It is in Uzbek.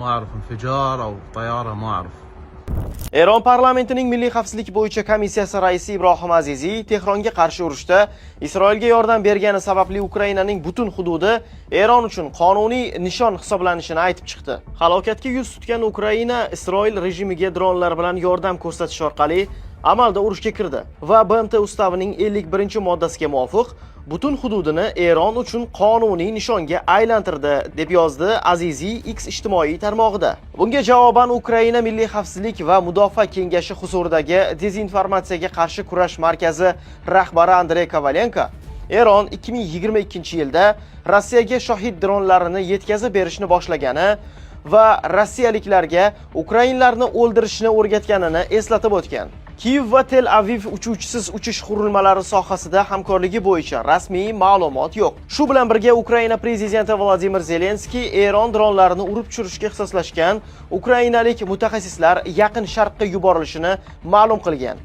ما أعرف انفجار أو طيارة ما أعرف. Eron parlamentining milliy xavfsizlik bo'yicha komissiyasi raisi Ibrohim Aziziy Tehronga qarshi urushda Isroilga yordam bergani sababli Ukrainaning butun hududi Eron uchun qonuniy nishon hisoblanishini aytib chiqdi. Halokatga yuz tutgan Ukraina Isroil rejimiga dronlar bilan yordam ko'rsatish orqali amalda urushga kirdi va BMT ustavining 51-moddasiga muvofiq butun hududini Eron uchun qonuniy nishonga aylantirdi, deb yozdi Aziziy X ijtimoiy tarmog'ida. Bunga javoban Ukraina Milliy xavfsizlik va mudofaa kengashi huzuridagi dezinformatsiyaga qarshi kurash markazi rahbari Andrey Kovalenko Eron 2022-yilda Rossiyaga shohid dronlarini yetkazib berishni boshlagani va rossiyaliklarga ukrainlarni o'ldirishni o'rgatganini eslatib o'tgan. Kiyev va Tel Aviv uchuvchisiz uchish qurilmalari sohasida hamkorligi bo'yicha rasmiy ma'lumot yo'q. Shu bilan birga Ukraina prezidenti Vladimir Zelenskiy Eron dronlarini urib tushirishga ixtisoslashgan ukrainalik mutaxassislar Yaqin Sharqqa yuborilishini ma'lum qilgan.